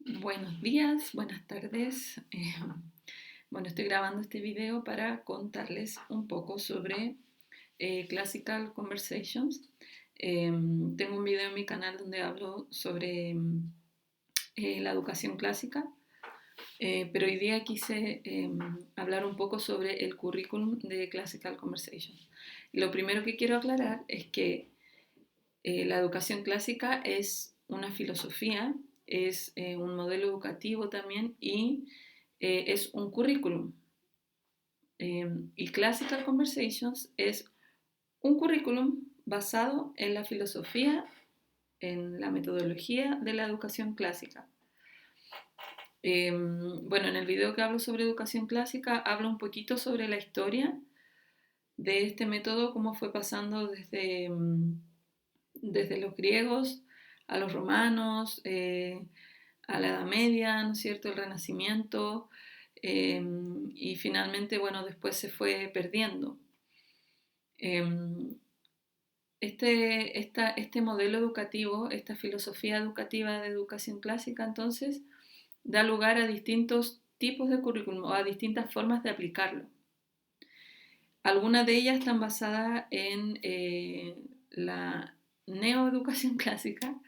Buenos días, buenas tardes. Bueno, estoy grabando este video para contarles un poco sobre Classical Conversations. Tengo un video en mi canal donde hablo sobre la educación clásica, pero hoy día quise hablar un poco sobre el currículum de Classical Conversations. Lo primero que quiero aclarar es que la educación clásica es una filosofía, es un modelo educativo también y es un currículum. Y Classical Conversations es un currículum basado en la filosofía, en la metodología de la educación clásica. Bueno, en el video que hablo sobre educación clásica hablo un poquito sobre la historia de este método, cómo fue pasando desde los griegos a los romanos, a la Edad Media, ¿no es cierto?, el Renacimiento, y finalmente, bueno, después se fue perdiendo. Este modelo educativo, esta filosofía educativa de educación clásica, entonces, da lugar a distintos tipos de currículum o a distintas formas de aplicarlo. Algunas de ellas están basadas en la neoeducación clásica,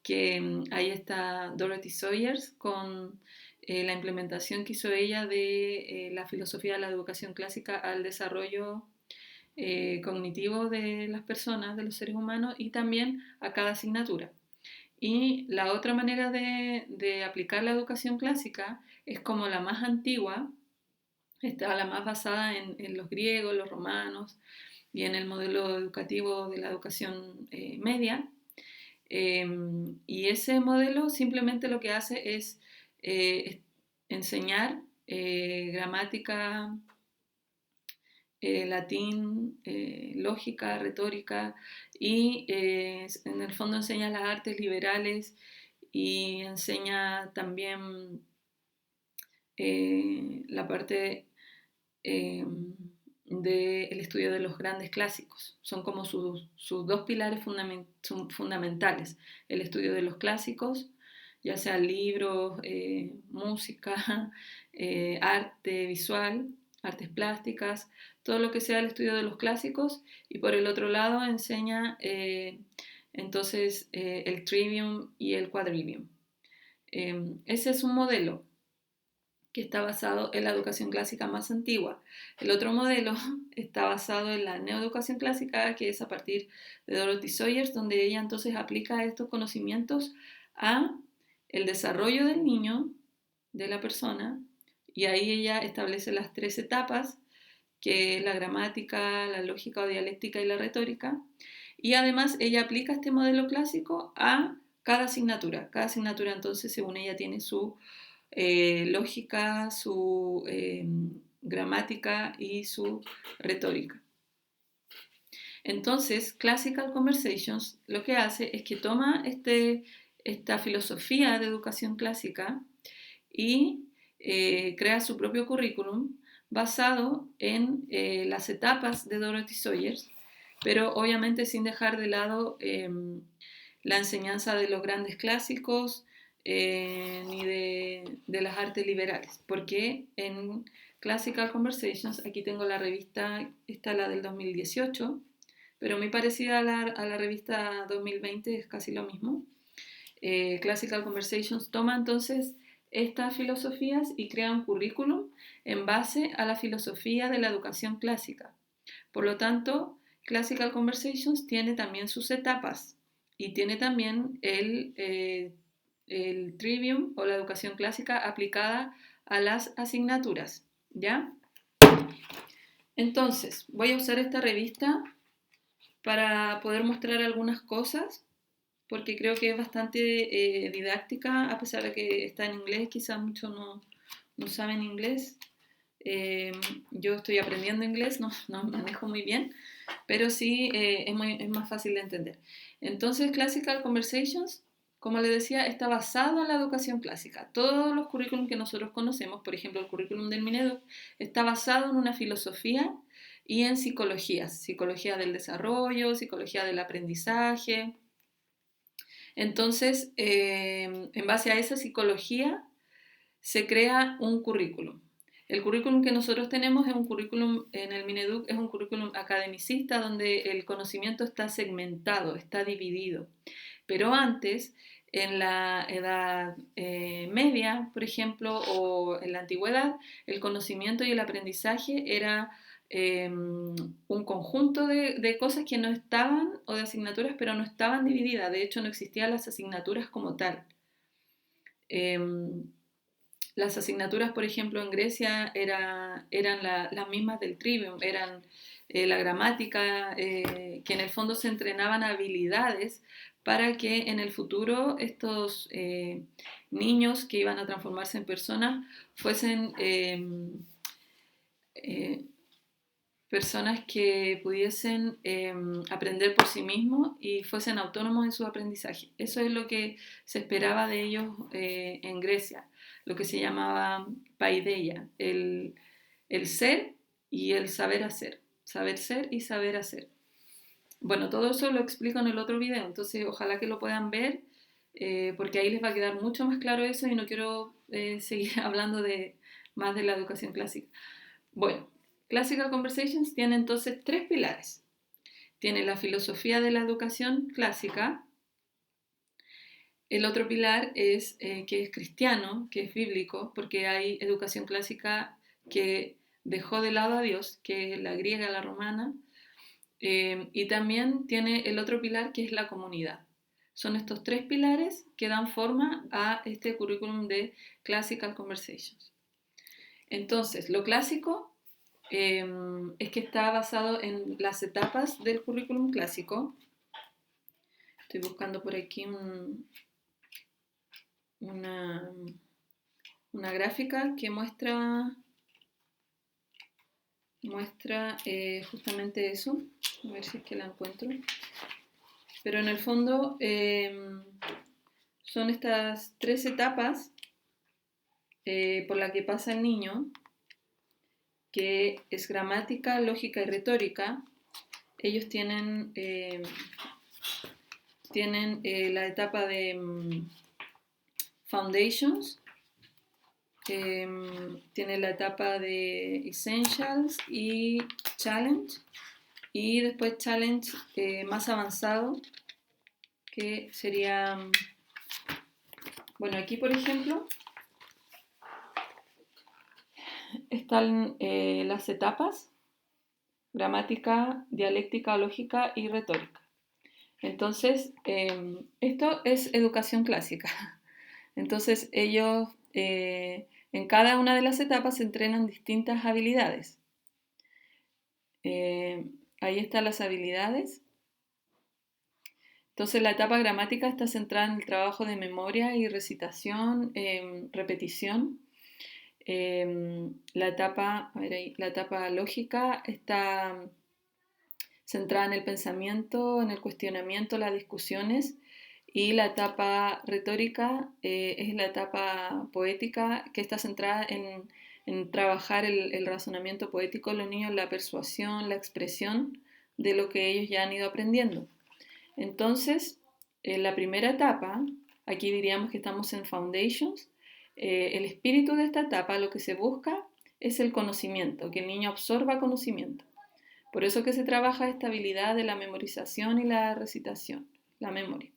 que ahí está Dorothy Sayers con la implementación que hizo ella de la filosofía de la educación clásica al desarrollo cognitivo de las personas, de los seres humanos, y también a cada asignatura. Y la otra manera de aplicar la educación clásica es como la más antigua, está la más basada en los griegos, los romanos y en el modelo educativo de la educación media. Y ese modelo simplemente lo que hace es enseñar gramática, latín, lógica, retórica y en el fondo enseña las artes liberales y enseña también la parte del estudio de los grandes clásicos. Son como sus dos pilares fundamentales, el estudio de los clásicos, ya sea libros, música, arte visual, artes plásticas, todo lo que sea el estudio de los clásicos, y por el otro lado enseña entonces el trivium y el quadrivium. Ese es un modelo que está basado en la educación clásica más antigua. El otro modelo está basado en la neoeducación clásica, que es a partir de Dorothy Sayers, donde ella entonces aplica estos conocimientos a el desarrollo del niño, de la persona, y ahí ella establece las tres etapas, que es la gramática, la lógica o dialéctica y la retórica, y además ella aplica este modelo clásico a cada asignatura. Cada asignatura entonces, según ella, tiene su lógica, su gramática y su retórica. Entonces, Classical Conversations lo que hace es que toma esta filosofía de educación clásica y crea su propio currículum basado en las etapas de Dorothy Sayers, pero obviamente sin dejar de lado la enseñanza de los grandes clásicos, ni de las artes liberales, porque en Classical Conversations, aquí tengo la revista, esta la del 2018, pero muy parecida a la revista 2020, es casi lo mismo. Classical Conversations toma entonces estas filosofías y crea un currículum en base a la filosofía de la educación clásica. Por lo tanto, Classical Conversations tiene también sus etapas y tiene también el trivium o la educación clásica aplicada a las asignaturas, ¿ya? Entonces, voy a usar esta revista para poder mostrar algunas cosas, porque creo que es bastante didáctica, a pesar de que está en inglés, quizás muchos no saben inglés. Yo estoy aprendiendo inglés, no manejo muy bien, pero sí es más fácil de entender. Entonces, Classical Conversations, como les decía, está basado en la educación clásica. Todos los currículums que nosotros conocemos, por ejemplo, el currículum del Mineduc, está basado en una filosofía y en psicología del desarrollo, psicología del aprendizaje. Entonces, en base a esa psicología, se crea un currículum. El currículum que nosotros tenemos es un currículum en el Mineduc, es un currículum academicista donde el conocimiento está segmentado, está dividido. Pero antes, en la Edad Media, por ejemplo, o en la Antigüedad, el conocimiento y el aprendizaje era un conjunto de cosas que no estaban, o de asignaturas, pero no estaban divididas. De hecho, no existían las asignaturas como tal. Las asignaturas, por ejemplo, en Grecia eran las mismas del trivium, eran la gramática, que en el fondo se entrenaban habilidades para que en el futuro estos niños que iban a transformarse en personas fuesen personas que pudiesen aprender por sí mismos y fuesen autónomos en su aprendizaje. Eso es lo que se esperaba de ellos en Grecia, lo que se llamaba paideia, el ser y el saber hacer, saber ser y saber hacer. Bueno, todo eso lo explico en el otro video, entonces ojalá que lo puedan ver, porque ahí les va a quedar mucho más claro eso y no quiero seguir hablando más de la educación clásica. Bueno, Classical Conversations tiene entonces 3 pilares. Tiene la filosofía de la educación clásica. El otro pilar es que es cristiano, que es bíblico, porque hay educación clásica que dejó de lado a Dios, que es la griega, la romana. Y también tiene el otro pilar que es la comunidad. Son estos 3 pilares que dan forma a este currículum de Classical Conversations. Entonces, lo clásico es que está basado en las etapas del currículum clásico. Estoy buscando por aquí una gráfica que muestra justamente eso. A ver si es que la encuentro. Pero en el fondo son estas 3 etapas por las que pasa el niño, que es gramática, lógica y retórica. Ellos tienen la etapa de Foundations, tiene la etapa de Essentials y Challenge, y después Challenge más avanzado, que sería, bueno, aquí por ejemplo están las etapas: gramática, dialéctica, lógica y retórica. Entonces, esto es educación clásica. Entonces, ellos en cada una de las etapas se entrenan distintas habilidades. Ahí están las habilidades. Entonces, la etapa gramática está centrada en el trabajo de memoria y recitación, repetición. La etapa lógica está centrada en el pensamiento, en el cuestionamiento, las discusiones, y la etapa retórica es la etapa poética, que está centrada en trabajar el razonamiento poético de los niños, la persuasión, la expresión de lo que ellos ya han ido aprendiendo. Entonces, en la primera etapa, aquí diríamos que estamos en Foundations. El espíritu de esta etapa, lo que se busca es el conocimiento, que el niño absorba conocimiento. Por eso que se trabaja esta habilidad de la memorización y la recitación, la memoria.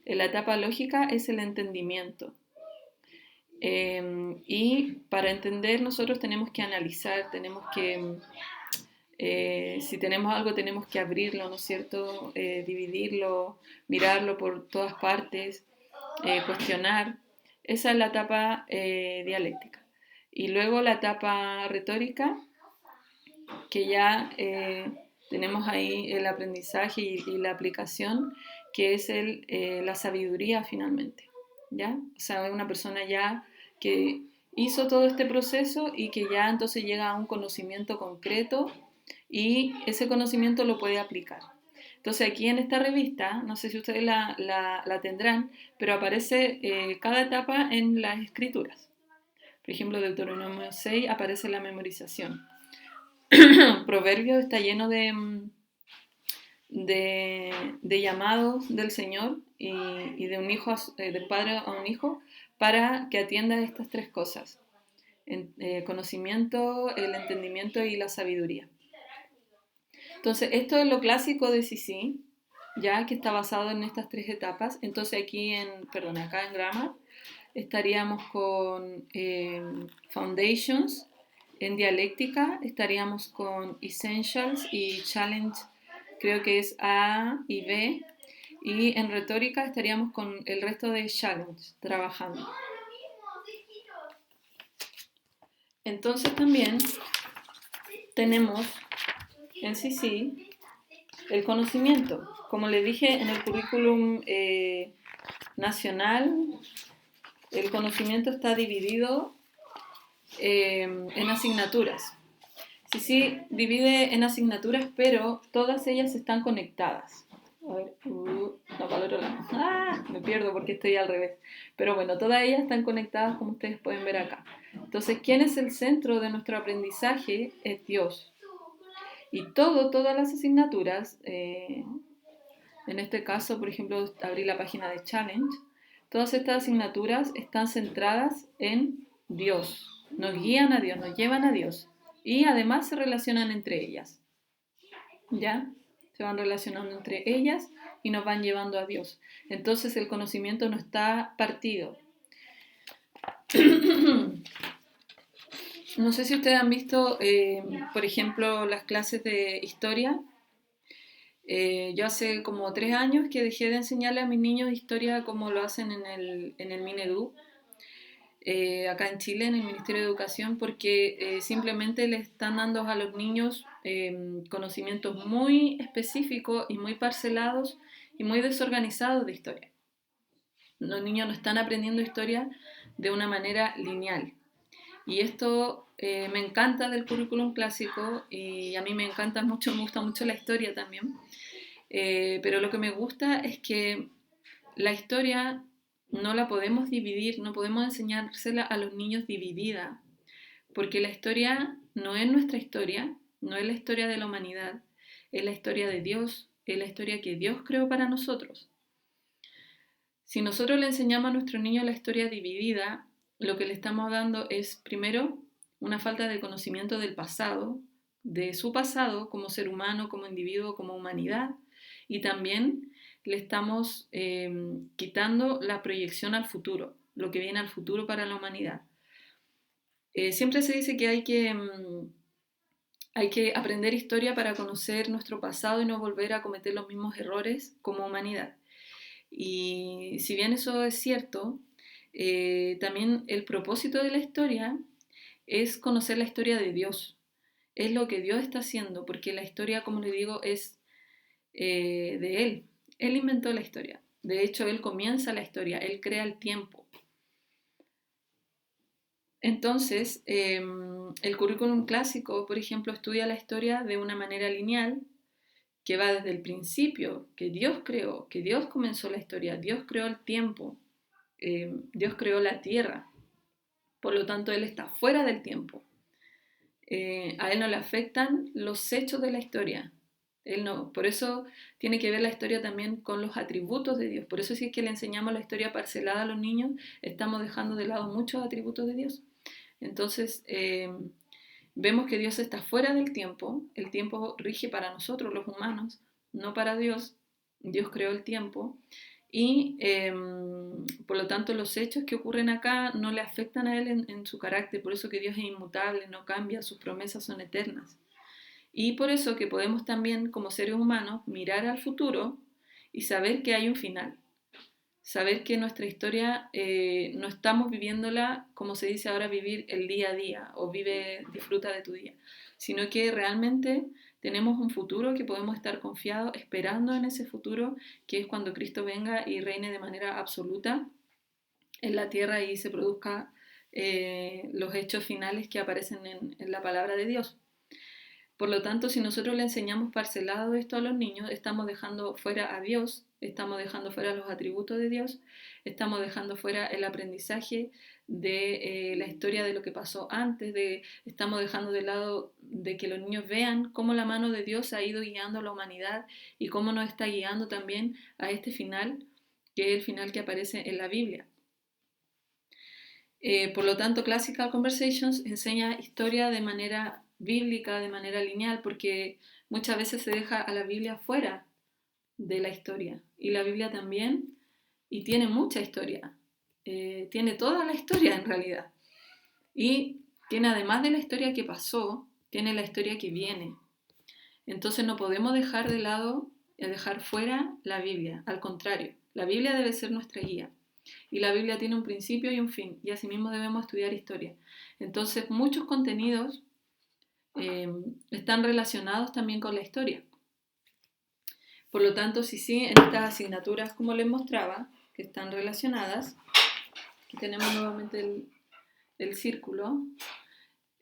En la etapa lógica es el entendimiento. Y para entender nosotros tenemos que analizar, tenemos que, si tenemos algo tenemos que abrirlo, ¿no es cierto? Dividirlo, mirarlo por todas partes, cuestionar. Esa es la etapa dialéctica. Y luego la etapa retórica, que ya tenemos ahí el aprendizaje y la aplicación, que es la sabiduría finalmente, ¿ya? O sea, es una persona ya que hizo todo este proceso y que ya entonces llega a un conocimiento concreto y ese conocimiento lo puede aplicar. Entonces aquí en esta revista, no sé si ustedes la tendrán, pero aparece cada etapa en las escrituras. Por ejemplo, Deuteronomio 6 aparece la memorización. Proverbios está lleno de llamados del Señor y de un hijo del padre a un hijo para que atienda estas tres cosas: conocimiento, el entendimiento y la sabiduría. Entonces, esto es lo clásico de Sisi, ya que está basado en estas tres etapas. Entonces, acá en Grammar estaríamos con Foundations. En dialéctica estaríamos con Essentials y Challenge, creo que es A y B. Y en retórica estaríamos con el resto de Challenge, trabajando. Entonces también tenemos en sí el conocimiento. Como les dije en el currículum nacional, el conocimiento está dividido en asignaturas. Sí, divide en asignaturas, pero todas ellas están conectadas. A ver, no, para el otro lado. Me pierdo porque estoy al revés. Pero bueno, todas ellas están conectadas como ustedes pueden ver acá. Entonces, ¿quién es el centro de nuestro aprendizaje? Es Dios. Y todas las asignaturas, en este caso, por ejemplo, abrí la página de Challenge, todas estas asignaturas están centradas en Dios. Nos guían a Dios, nos llevan a Dios. Y además se relacionan entre ellas. ¿Ya? Se van relacionando entre ellas y nos van llevando a Dios. Entonces el conocimiento no está partido. No sé si ustedes han visto, por ejemplo, las clases de historia. Yo hace como 3 años que dejé de enseñarle a mis niños historia como lo hacen en el Minedu, acá en Chile, en el Ministerio de Educación, porque simplemente le están dando a los niños conocimientos muy específicos y muy parcelados y muy desorganizados de historia. Los niños no están aprendiendo historia de una manera lineal. Y esto me encanta del currículum clásico, y a mí me encanta mucho, me gusta mucho la historia también. Pero lo que me gusta es que la historia no la podemos dividir, no podemos enseñársela a los niños dividida, porque la historia no es nuestra historia, no es la historia de la humanidad, es la historia de Dios, es la historia que Dios creó para nosotros. Si nosotros le enseñamos a nuestros niños la historia dividida, lo que le estamos dando es, primero, una falta de conocimiento del pasado, de su pasado como ser humano, como individuo, como humanidad, y también le estamos quitando la proyección al futuro, lo que viene al futuro para la humanidad. Siempre se dice que hay que aprender historia para conocer nuestro pasado y no volver a cometer los mismos errores como humanidad. Y si bien eso es cierto, también el propósito de la historia es conocer la historia de Dios. Es lo que Dios está haciendo, porque la historia, como le digo, es de Él. Él inventó la historia. De hecho, Él comienza la historia, Él crea el tiempo. Entonces, el currículum clásico, por ejemplo, estudia la historia de una manera lineal, que va desde el principio, que Dios creó, que Dios comenzó la historia, Dios creó el tiempo, Dios creó la tierra, por lo tanto Él está fuera del tiempo. A Él no le afectan los hechos de la historia. Él no, por eso tiene que ver la historia también con los atributos de Dios. Por eso si es que le enseñamos la historia parcelada a los niños, estamos dejando de lado muchos atributos de Dios. Entonces, vemos que Dios está fuera del tiempo. El tiempo rige para nosotros, los humanos, no para Dios. Dios creó el tiempo. Y por lo tanto los hechos que ocurren acá no le afectan a Él en su carácter. Por eso que Dios es inmutable, no cambia, sus promesas son eternas. Y por eso que podemos también como seres humanos mirar al futuro y saber que hay un final. Saber que nuestra historia no estamos viviéndola, como se dice ahora, vivir el día a día o disfruta de tu día, sino que realmente tenemos un futuro que podemos estar confiados, esperando en ese futuro, que es cuando Cristo venga y reine de manera absoluta en la tierra y se produzca los hechos finales que aparecen en la palabra de Dios. Por lo tanto, si nosotros le enseñamos parcelado esto a los niños, estamos dejando fuera a Dios estamos dejando fuera los atributos de Dios, estamos dejando fuera el aprendizaje de la historia de lo que pasó antes, estamos dejando de lado de que los niños vean cómo la mano de Dios ha ido guiando a la humanidad y cómo nos está guiando también a este final, que es el final que aparece en la Biblia. Por lo tanto, Classical Conversations enseña historia de manera bíblica, de manera lineal, porque muchas veces se deja a la Biblia fuera de la historia. Y la Biblia también, y tiene mucha historia, tiene toda la historia en realidad. Y tiene, además de la historia que pasó, tiene la historia que viene. Entonces no podemos dejar de lado, dejar fuera la Biblia. Al contrario, la Biblia debe ser nuestra guía. Y la Biblia tiene un principio y un fin, y asimismo debemos estudiar historia. Entonces muchos contenidos están relacionados también con la historia. Por lo tanto, sí, en estas asignaturas, como les mostraba, que están relacionadas, aquí tenemos nuevamente el círculo,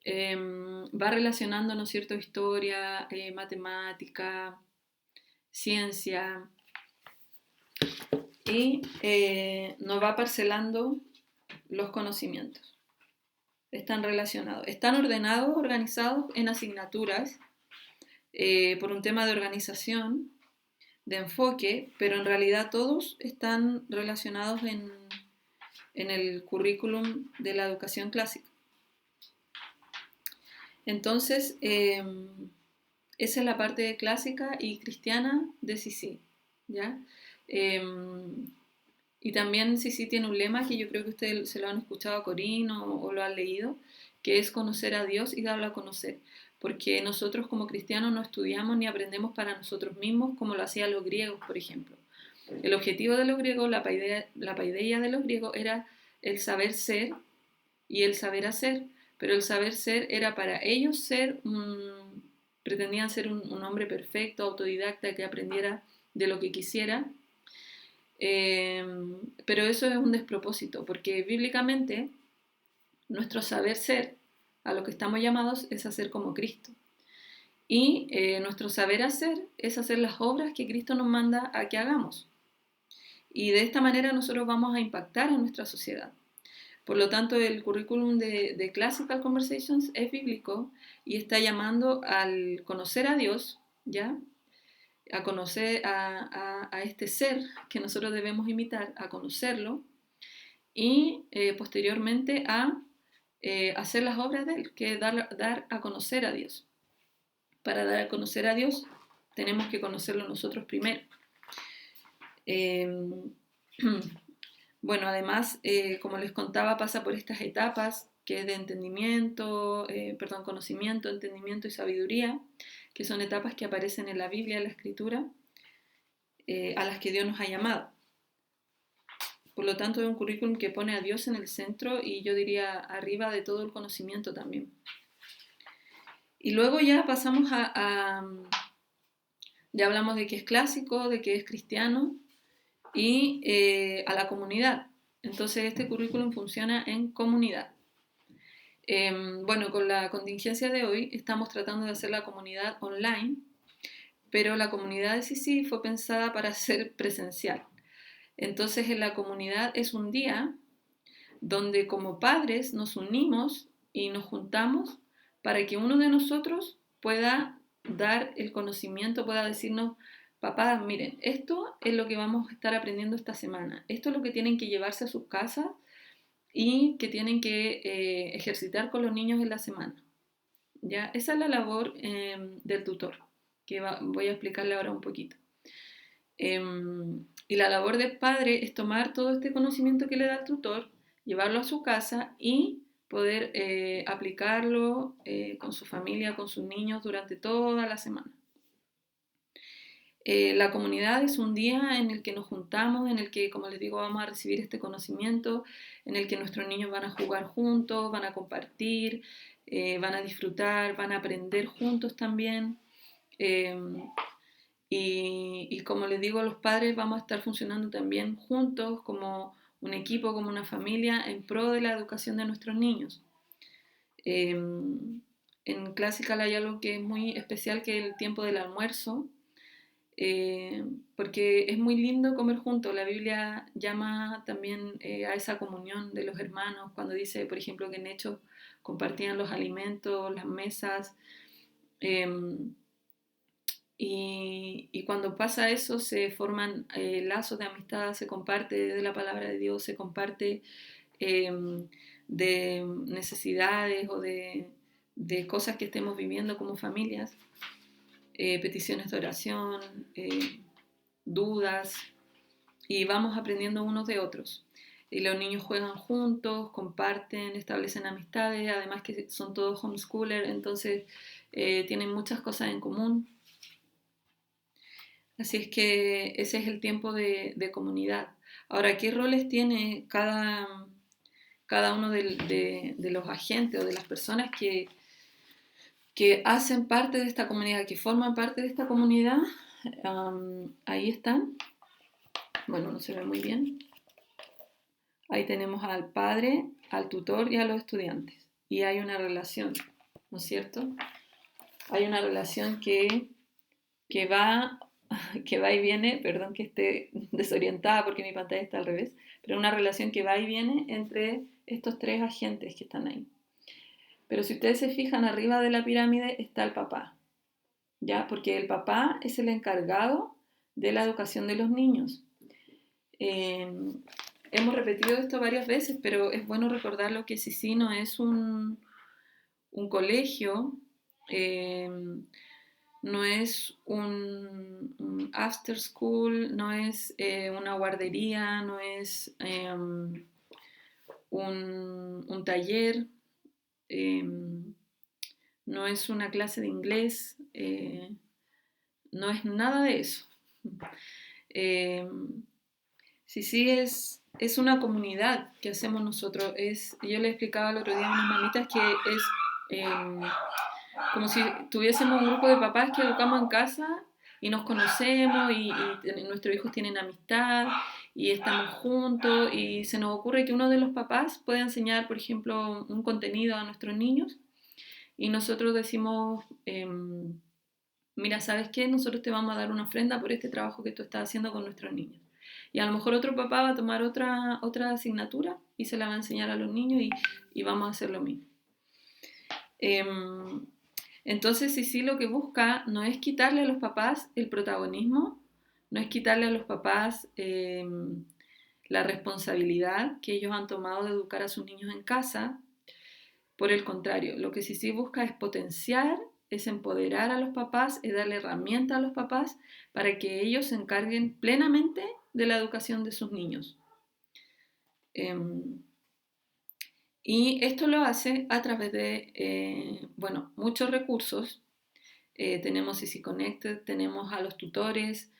va relacionando, ¿no es cierto?, historia, matemática, ciencia, y nos va parcelando los conocimientos. Están relacionados. Están ordenados, organizados en asignaturas por un tema de organización, de enfoque, pero en realidad todos están relacionados en el currículum de la educación clásica. Entonces, esa es la parte clásica y cristiana de Sisi, ¿ya? Y también Sisi tiene un lema que yo creo que ustedes se lo han escuchado a Corín o lo han leído, que es conocer a Dios y darlo a conocer. Porque nosotros como cristianos no estudiamos ni aprendemos para nosotros mismos como lo hacían los griegos, por ejemplo. El objetivo de los griegos, la paideia de los griegos era el saber ser y el saber hacer, pero el saber ser era para ellos ser, pretendían ser un hombre perfecto, autodidacta, que aprendiera de lo que quisiera, pero eso es un despropósito, porque bíblicamente nuestro saber ser, a lo que estamos llamados, es hacer como Cristo. Y nuestro saber hacer es hacer las obras que Cristo nos manda a que hagamos. Y de esta manera nosotros vamos a impactar a nuestra sociedad. Por lo tanto, el currículum de Classical Conversations es bíblico y está llamando al conocer a Dios, ¿ya? A conocer a este ser que nosotros debemos imitar, a conocerlo y posteriormente a hacer las obras de Él, que es dar a conocer a Dios. Para dar a conocer a Dios tenemos que conocerlo nosotros primero. Bueno, además, como les contaba, pasa por estas etapas que es de conocimiento, entendimiento y sabiduría, que son etapas que aparecen en la Biblia, en la Escritura, a las que Dios nos ha llamado. Por lo tanto, es un currículum que pone a Dios en el centro y yo diría arriba de todo el conocimiento también. Y luego ya pasamos ya hablamos de que es clásico, de que es cristiano y a la comunidad. Entonces este currículum funciona en comunidad. Bueno, con la contingencia de hoy estamos tratando de hacer la comunidad online, pero la comunidad de Sisi fue pensada para ser presencial. Entonces en la comunidad es un día donde como padres nos unimos y nos juntamos para que uno de nosotros pueda dar el conocimiento, pueda decirnos, papá, miren, esto es lo que vamos a estar aprendiendo esta semana, esto es lo que tienen que llevarse a sus casas y que tienen que ejercitar con los niños en la semana. ¿Ya? Esa es la labor del tutor, que voy a explicarle ahora un poquito. Y la labor del padre es tomar todo este conocimiento que le da el tutor, llevarlo a su casa y poder aplicarlo con su familia, con sus niños durante toda la semana. La comunidad es un día en el que nos juntamos, en el que, como les digo, vamos a recibir este conocimiento, en el que nuestros niños van a jugar juntos, van a compartir, van a disfrutar, van a aprender juntos también. Y como les digo, los padres vamos a estar funcionando también juntos como un equipo, como una familia, en pro de la educación de nuestros niños. En Classical hay algo que es muy especial, que es el tiempo del almuerzo, porque es muy lindo comer juntos. La Biblia llama también a esa comunión de los hermanos, cuando dice, por ejemplo, que en Hechos compartían los alimentos, las mesas, eh, y cuando pasa eso se forman lazos de amistad, se comparte de la palabra de Dios, se comparte eh, de necesidades o de cosas que estemos viviendo como familias, peticiones de oración, dudas, y vamos aprendiendo unos de otros. Y los niños juegan juntos, comparten, establecen amistades, además que son todos homeschoolers, entonces tienen muchas cosas en común. Así es que ese es el tiempo de comunidad. Ahora, ¿qué roles tiene cada uno de los agentes o de las personas que hacen parte de esta comunidad, que forman parte de esta comunidad? Ahí están. Bueno, no se ve muy bien. Ahí tenemos al padre, al tutor y a los estudiantes. Y hay una relación, ¿no es cierto? Hay una relación que va, que va y viene, perdón que esté desorientada porque mi pantalla está al revés, pero una relación que va y viene entre estos tres agentes que están ahí. Pero si ustedes se fijan, arriba de la pirámide está el papá, ¿ya? Porque el papá es el encargado de la educación de los niños. Hemos repetido esto varias veces, pero es bueno recordarlo que Sisi no es un colegio, eh, no es un after school, no es una guardería, no es un taller, eh, no es una clase de inglés, no es nada de eso. Eh, sí, es una comunidad que hacemos nosotros. Yo le explicaba el otro día a unas mamitas que es como si tuviésemos un grupo de papás que educamos en casa y nos conocemos y nuestros hijos tienen amistad y estamos juntos y se nos ocurre que uno de los papás puede enseñar, por ejemplo, un contenido a nuestros niños y nosotros decimos, mira, ¿sabes qué? Nosotros te vamos a dar una ofrenda por este trabajo que tú estás haciendo con nuestros niños. Y a lo mejor otro papá va a tomar otra asignatura y se la va a enseñar a los niños y vamos a hacer lo mismo. Entonces, sí, lo que busca no es quitarle a los papás el protagonismo, no es quitarle a los papás la responsabilidad que ellos han tomado de educar a sus niños en casa. Por el contrario, lo que sí busca es potenciar, es empoderar a los papás, es darle herramientas a los papás para que ellos se encarguen plenamente de la educación de sus niños. Y esto lo hace a través de, muchos recursos. Tenemos Easy Connected, tenemos a los tutores,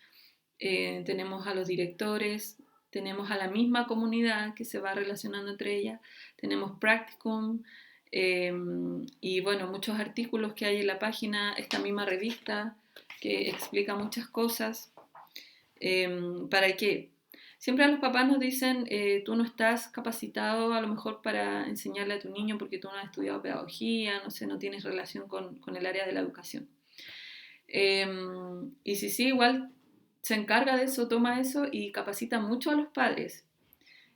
tenemos a los directores, tenemos a la misma comunidad que se va relacionando entre ellas, tenemos Practicum, y bueno, muchos artículos que hay en la página, esta misma revista que explica muchas cosas. ¿Para qué? Siempre a los papás nos dicen, tú no estás capacitado a lo mejor para enseñarle a tu niño porque tú no has estudiado pedagogía, no sé, no tienes relación con el área de la educación. Y sí, igual se encarga de eso, toma eso y capacita mucho a los padres.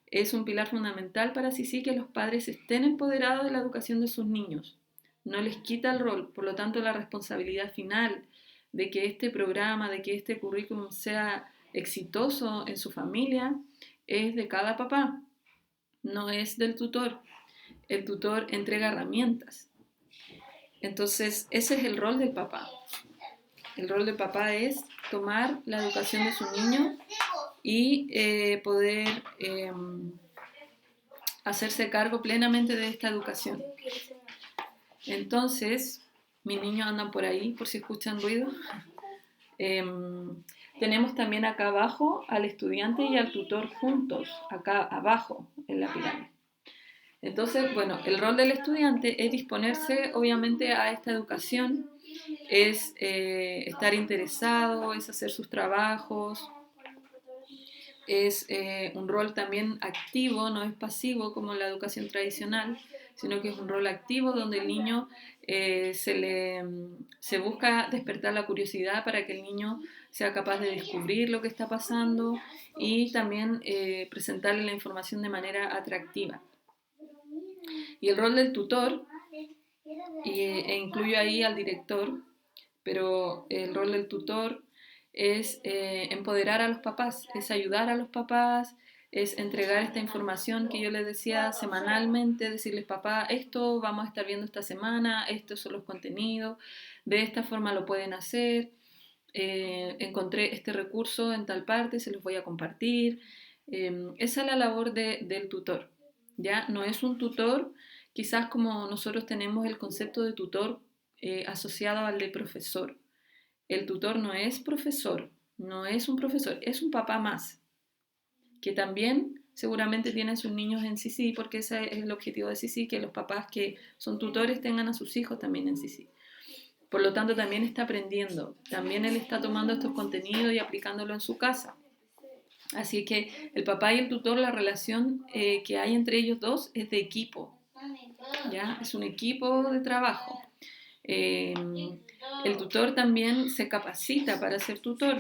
Es un pilar fundamental para sí que los padres estén empoderados de la educación de sus niños. No les quita el rol, por lo tanto la responsabilidad final de que este programa, de que este currículum sea exitoso en su familia es de cada papá, no es del tutor. El tutor entrega herramientas. Entonces, ese es el rol del papá. El rol del papá es tomar la educación de su niño y poder hacerse cargo plenamente de esta educación. Entonces, mis niños andan por ahí, por si escuchan ruido. Tenemos también acá abajo al estudiante y al tutor juntos, acá abajo en la pirámide. Entonces, bueno, el rol del estudiante es disponerse obviamente a esta educación, es estar interesado, es hacer sus trabajos, es un rol también activo, no es pasivo como la educación tradicional, sino que es un rol activo donde el niño se busca despertar la curiosidad para que el niño sea capaz de descubrir lo que está pasando y también presentarle la información de manera atractiva. Y el rol del tutor, incluyo ahí al director, pero el rol del tutor es empoderar a los papás, es ayudar a los papás, es entregar esta información que yo les decía semanalmente, decirles, papá, esto vamos a estar viendo esta semana, estos son los contenidos, de esta forma lo pueden hacer, encontré este recurso en tal parte, se los voy a compartir. Esa es la labor del tutor, ¿ya? No es un tutor, quizás como nosotros tenemos el concepto de tutor asociado al de profesor. El tutor no es profesor, no es un profesor, es un papá más, que también seguramente tiene a sus niños en CC, porque ese es el objetivo de CC, que los papás que son tutores tengan a sus hijos también en CC. Por lo tanto, también está aprendiendo, también él está tomando estos contenidos y aplicándolo en su casa. Así que el papá y el tutor, la relación que hay entre ellos dos es de equipo, ¿ya? Es un equipo de trabajo. El tutor también se capacita para ser tutor,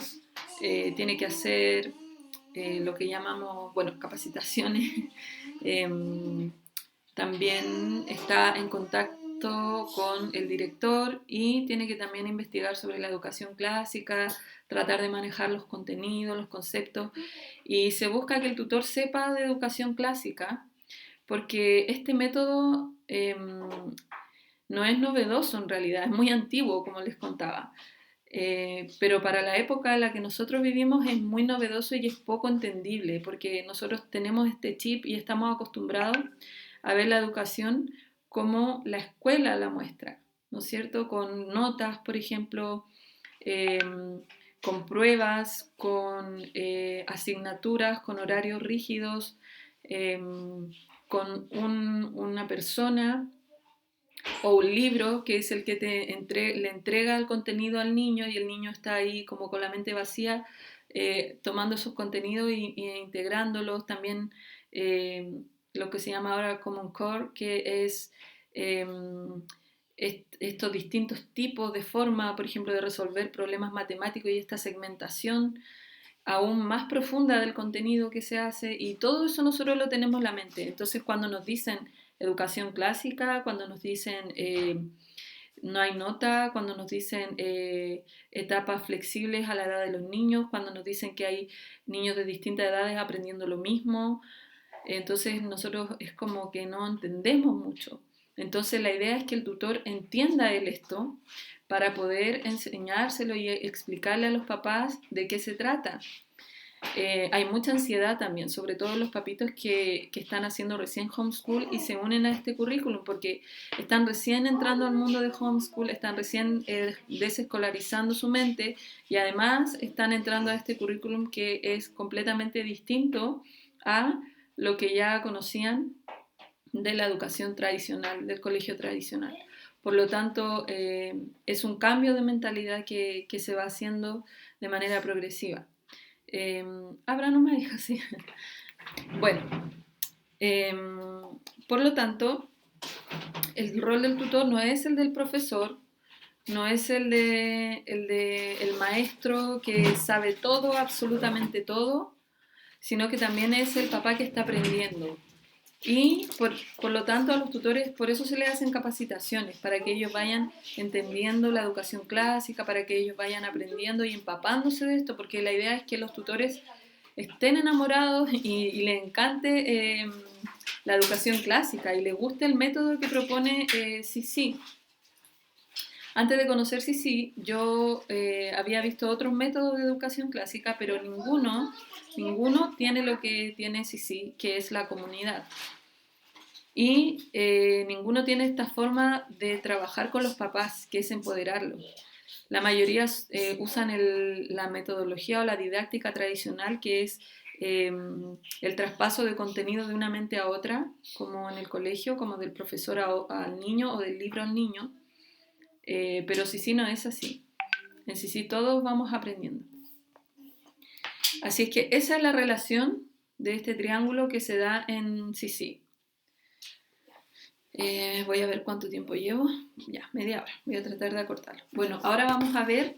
tiene que hacer lo que llamamos, bueno, capacitaciones. También está en contacto con el director y tiene que también investigar sobre la educación clásica, tratar de manejar los contenidos, los conceptos, y se busca que el tutor sepa de educación clásica porque este método no es novedoso en realidad, es muy antiguo, como les contaba. Pero para la época en la que nosotros vivimos es muy novedoso y es poco entendible, porque nosotros tenemos este chip y estamos acostumbrados a ver la educación como la escuela la muestra, ¿no es cierto? Con notas, por ejemplo, eh, con pruebas, con asignaturas, con horarios rígidos, eh, con una persona o un libro que es el que le entrega el contenido al niño y el niño está ahí como con la mente vacía, tomando esos contenidos e integrándolos. También lo que se llama ahora Common Core, que es estos distintos tipos de forma, por ejemplo, de resolver problemas matemáticos y esta segmentación aún más profunda del contenido que se hace, y todo eso nosotros lo tenemos en la mente. Entonces, cuando nos dicen educación clásica, cuando nos dicen no hay nota, cuando nos dicen etapas flexibles a la edad de los niños, cuando nos dicen que hay niños de distintas edades aprendiendo lo mismo, entonces nosotros es como que no entendemos mucho. Entonces la idea es que el tutor entienda él esto para poder enseñárselo y explicarle a los papás de qué se trata. Hay mucha ansiedad también, sobre todo los papitos que están haciendo recién homeschool y se unen a este currículum porque están recién entrando al mundo de homeschool, están recién desescolarizando su mente y además están entrando a este currículum que es completamente distinto a lo que ya conocían de la educación tradicional, del colegio tradicional. Por lo tanto, es un cambio de mentalidad que se va haciendo de manera progresiva. Abra no me dijo así. Bueno, por lo tanto, el rol del tutor no es el del profesor, no es el maestro que sabe todo, absolutamente todo, sino que también es el papá que está aprendiendo. Y por lo tanto a los tutores, por eso se les hacen capacitaciones, para que ellos vayan entendiendo la educación clásica, para que ellos vayan aprendiendo y empapándose de esto, porque la idea es que los tutores estén enamorados y les encante la educación clásica y les guste el método que propone CC. Antes de conocer CC, yo había visto otros métodos de educación clásica, pero ninguno tiene lo que tiene CC, que es la comunidad. Y ninguno tiene esta forma de trabajar con los papás, que es empoderarlos. La mayoría usan la metodología o la didáctica tradicional, que es el traspaso de contenido de una mente a otra, como en el colegio, como del profesor al niño o del libro al niño. Pero CC no es así. En CC todos vamos aprendiendo. Así es que esa es la relación de este triángulo que se da en CC. Voy a ver cuánto tiempo llevo. Ya, media hora. Voy a tratar de acortarlo. Bueno, ahora vamos a ver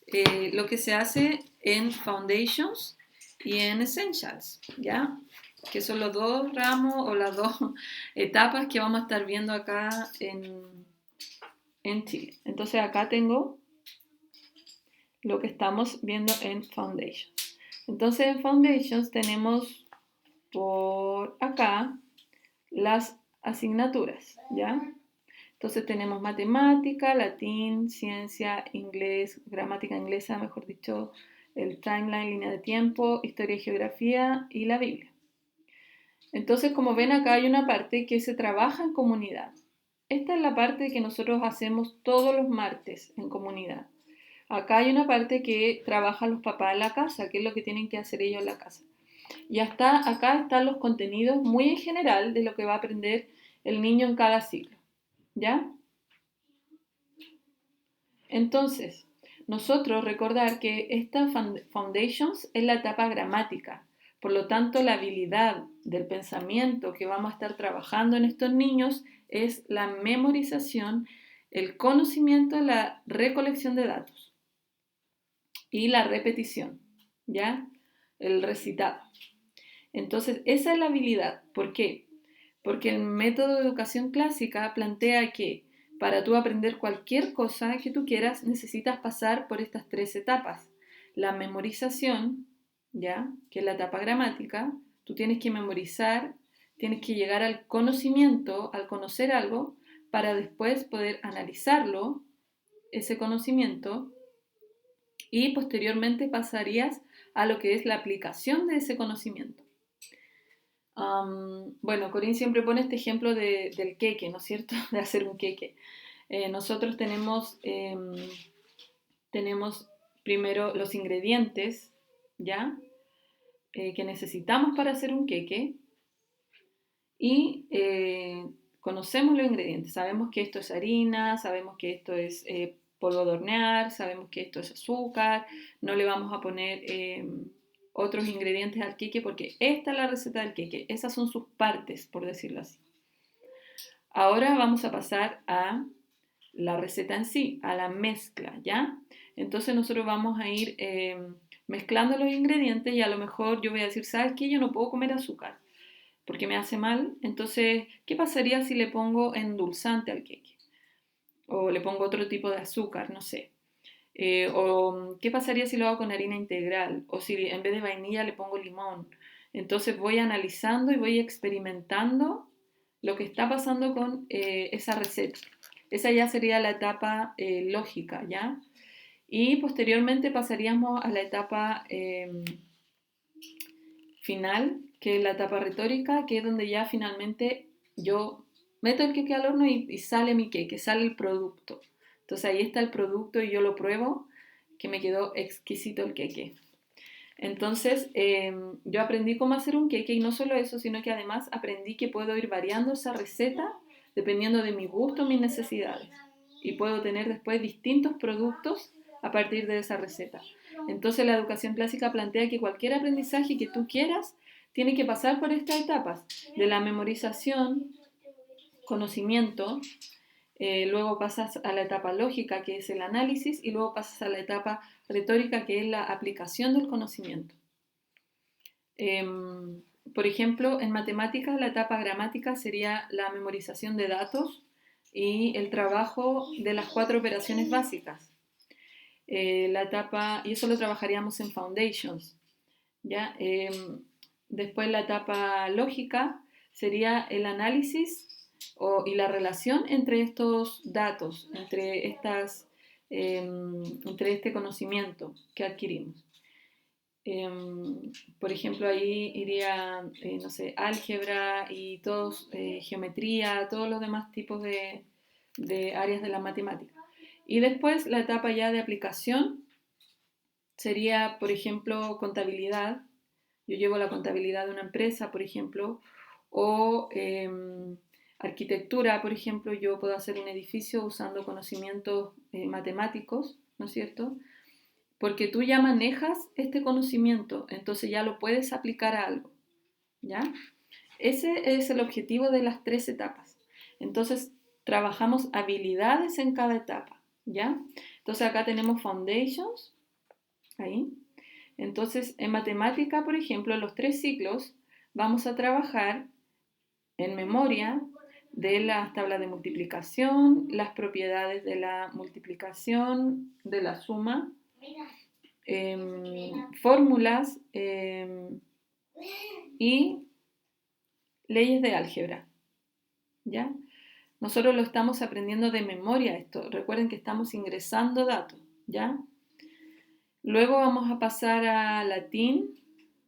lo que se hace en Foundations y en Essentials, ¿ya? Que son los dos ramos o las dos etapas que vamos a estar viendo acá en Chile. Entonces acá tengo lo que estamos viendo en Foundations. Entonces en Foundations tenemos por acá las asignaturas, ¿ya? Entonces tenemos matemática, latín, ciencia, inglés, gramática inglesa, mejor dicho, el timeline, línea de tiempo, historia y geografía y la Biblia. Entonces, como ven acá hay una parte que se trabaja en comunidad. Esta es la parte que nosotros hacemos todos los martes en comunidad. Acá hay una parte que trabajan los papás en la casa, que es lo que tienen que hacer ellos en la casa. Y hasta acá están los contenidos muy en general de lo que va a aprender el niño en cada ciclo. ¿Ya? Entonces, nosotros recordar que esta Foundations es la etapa gramática. Por lo tanto, la habilidad del pensamiento que vamos a estar trabajando en estos niños es la memorización, el conocimiento, la recolección de datos y la repetición, ¿ya? El recitado. Entonces, esa es la habilidad. ¿Por qué? Porque el método de educación clásica plantea que para tú aprender cualquier cosa que tú quieras necesitas pasar por estas tres etapas. La memorización, ¿ya? Que es la etapa gramática, tú tienes que memorizar, tienes que llegar al conocimiento, al conocer algo, para después poder analizarlo, ese conocimiento, y posteriormente pasarías a lo que es la aplicación de ese conocimiento. Bueno, Corín siempre pone este ejemplo del queque, ¿no es cierto? De hacer un queque. Nosotros tenemos primero los ingredientes, ¿ya? Que necesitamos para hacer un queque y conocemos los ingredientes. Sabemos que esto es harina, sabemos que esto es polvo de hornear, sabemos que esto es azúcar, no le vamos a poner otros ingredientes al queque porque esta es la receta del queque, esas son sus partes, por decirlo así. Ahora vamos a pasar a la receta en sí, a la mezcla, ¿ya? Entonces nosotros vamos a ir mezclando los ingredientes y a lo mejor yo voy a decir, ¿sabes qué? Yo no puedo comer azúcar porque me hace mal. Entonces, ¿qué pasaría si le pongo endulzante al queque? O le pongo otro tipo de azúcar, no sé. O qué pasaría si lo hago con harina integral, o si en vez de vainilla le pongo limón. Entonces voy analizando y voy experimentando lo que está pasando con esa receta. Esa ya sería la etapa lógica, ¿ya? Y posteriormente pasaríamos a la etapa final, que es la etapa retórica, que es donde ya finalmente yo meto el queque al horno y sale mi queque, sale el producto. Entonces ahí está el producto y yo lo pruebo, que me quedó exquisito el queque. Entonces yo aprendí cómo hacer un queque y no solo eso, sino que además aprendí que puedo ir variando esa receta dependiendo de mi gusto, mis necesidades. Y puedo tener después distintos productos a partir de esa receta. Entonces la educación clásica plantea que cualquier aprendizaje que tú quieras tiene que pasar por estas etapas, de la memorización, conocimiento, luego pasas a la etapa lógica, que es el análisis, y luego pasas a la etapa retórica, que es la aplicación del conocimiento. Por ejemplo, en matemáticas la etapa gramática sería la memorización de datos y el trabajo de las 4 operaciones básicas. La etapa, y eso lo trabajaríamos en Foundations, ¿ya? Después la etapa lógica sería el análisis y la relación entre estos datos, entre este conocimiento que adquirimos. Por ejemplo, ahí iría, no sé, álgebra y geometría, todos los demás tipos de áreas de la matemática. Y después la etapa ya de aplicación sería, por ejemplo, contabilidad. Yo llevo la contabilidad de una empresa, por ejemplo, o arquitectura, por ejemplo, yo puedo hacer un edificio usando conocimientos matemáticos, ¿no es cierto? Porque tú ya manejas este conocimiento, entonces ya lo puedes aplicar a algo, ¿ya? Ese es el objetivo de las 3 etapas. Entonces, trabajamos habilidades en cada etapa, ¿ya? Entonces acá tenemos Foundations, ahí. Entonces, en matemática, por ejemplo, los 3 ciclos vamos a trabajar en memoria de las tablas de multiplicación, las propiedades de la multiplicación, de la suma, fórmulas y leyes de álgebra, ¿ya? Nosotros lo estamos aprendiendo de memoria esto. Recuerden que estamos ingresando datos, ¿ya? Luego vamos a pasar a latín.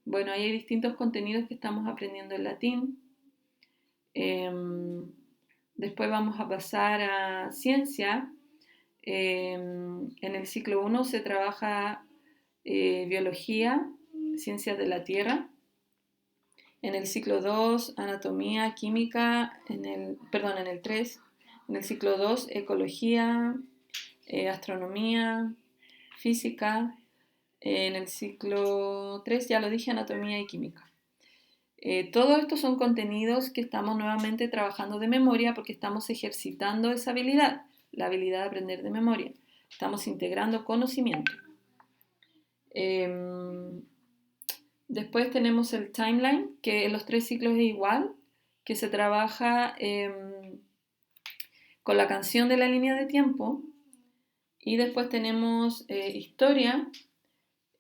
Bueno, ahí hay distintos contenidos que estamos aprendiendo en latín. Después vamos a pasar a ciencia. En el ciclo 1 se trabaja biología, ciencias de la tierra. En el ciclo 2, anatomía, química. En el 3, en el ciclo 2, ecología, astronomía, física. En el ciclo 3, ya lo dije, anatomía y química. Todo esto son contenidos que estamos nuevamente trabajando de memoria porque estamos ejercitando esa habilidad, la habilidad de aprender de memoria. Estamos integrando conocimiento. Después tenemos el timeline, que en los 3 ciclos es igual, que se trabaja con la canción de la línea de tiempo. Y después tenemos historia.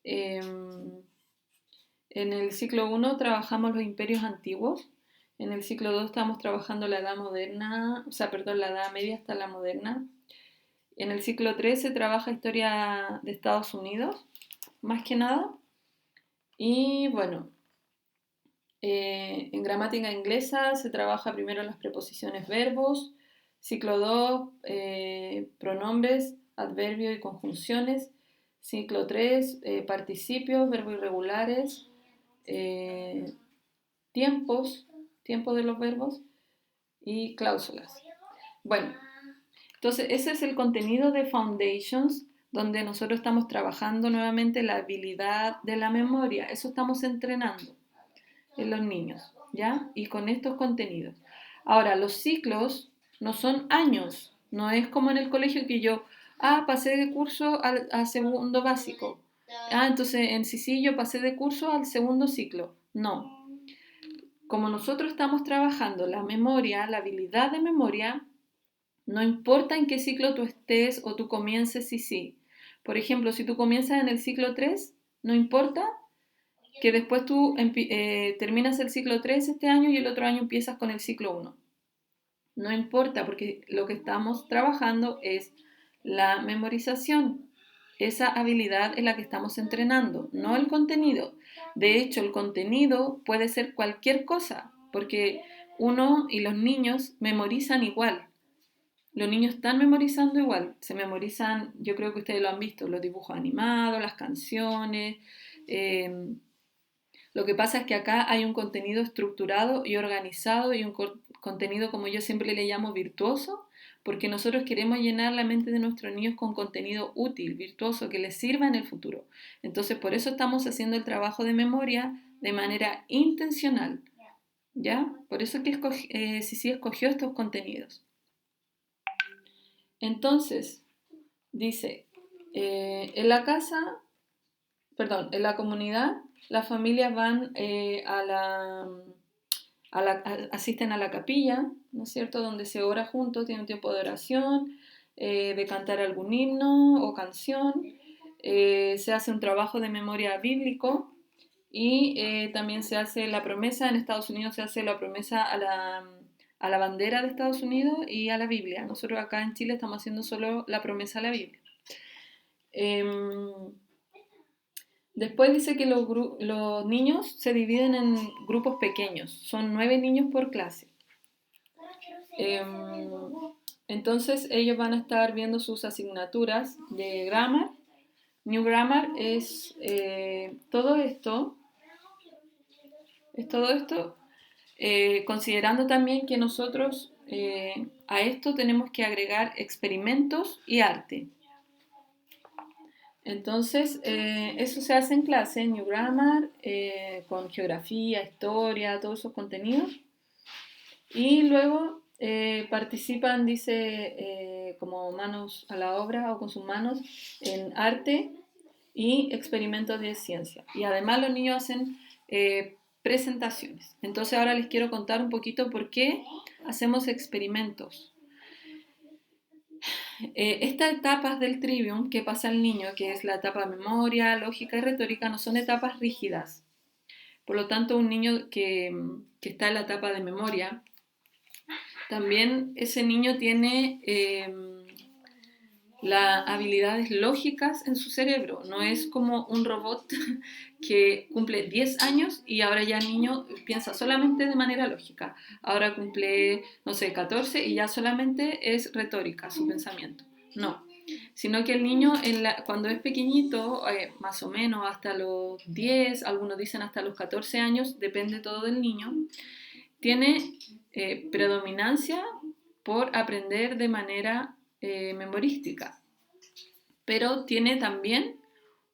En el ciclo 1 trabajamos los imperios antiguos. En el ciclo 2 estamos trabajando la edad moderna, la edad media hasta la moderna. En el ciclo 3 se trabaja historia de Estados Unidos, más que nada. Y bueno, en gramática inglesa se trabaja primero las preposiciones verbos. Ciclo 2, pronombres, adverbios y conjunciones. Ciclo 3, participios, verbos irregulares, tiempos de los verbos y cláusulas. Bueno, entonces ese es el contenido de Foundations, donde nosotros estamos trabajando nuevamente la habilidad de la memoria. Eso estamos entrenando en los niños, ¿ya? Y con estos contenidos. Ahora, los ciclos no son años, no es como en el colegio que yo, pasé de curso a segundo básico. Entonces en CC yo pasé de curso al segundo ciclo. No. Como nosotros estamos trabajando la memoria, la habilidad de memoria, no importa en qué ciclo tú estés o tú comiences CC. Por ejemplo, si tú comienzas en el ciclo 3, no importa que después tú terminas el ciclo 3 este año y el otro año empiezas con el ciclo 1. No importa, porque lo que estamos trabajando es la memorización. Esa habilidad es la que estamos entrenando, no el contenido. De hecho, el contenido puede ser cualquier cosa, porque uno y los niños memorizan igual. Los niños están memorizando igual. Se memorizan, yo creo que ustedes lo han visto, los dibujos animados, las canciones. Lo que pasa es que acá hay un contenido estructurado y organizado y un contenido, como yo siempre le llamo, virtuoso, porque nosotros queremos llenar la mente de nuestros niños con contenido útil, virtuoso, que les sirva en el futuro. Entonces, por eso estamos haciendo el trabajo de memoria de manera intencional, ¿ya? Por eso es que Sisi escogió estos contenidos. Entonces, dice, en la comunidad, las familias van asisten a la capilla, ¿no es cierto?, donde se ora juntos, tiene un tiempo de oración, de cantar algún himno o canción, se hace un trabajo de memoria bíblico y también se hace la promesa. En Estados Unidos se hace la promesa a la bandera de Estados Unidos y a la Biblia. Nosotros acá en Chile estamos haciendo solo la promesa a la Biblia. Después dice que los niños se dividen en grupos pequeños, son 9 niños por clase. Entonces ellos van a estar viendo sus asignaturas de grammar. New Grammar es todo esto, considerando también que nosotros a esto tenemos que agregar experimentos y arte. Entonces, eso se hace en clase, New Grammar, con geografía, historia, todos esos contenidos. Y luego participan, dice, como manos a la obra o con sus manos en arte y experimentos de ciencia. Y además los niños hacen presentaciones. Entonces ahora les quiero contar un poquito por qué hacemos experimentos. Estas etapas del trivium que pasa el niño, que es la etapa de memoria, lógica y retórica, no son etapas rígidas. Por lo tanto, un niño que está en la etapa de memoria, también ese niño tiene las habilidades lógicas en su cerebro. No es como un robot que cumple 10 años y ahora ya el niño piensa solamente de manera lógica. Ahora cumple, no sé, 14 y ya solamente es retórica su pensamiento. No, sino que el niño cuando es pequeñito, más o menos hasta los 10, algunos dicen hasta los 14 años, depende todo del niño, tiene predominancia por aprender de manera memorística, pero tiene también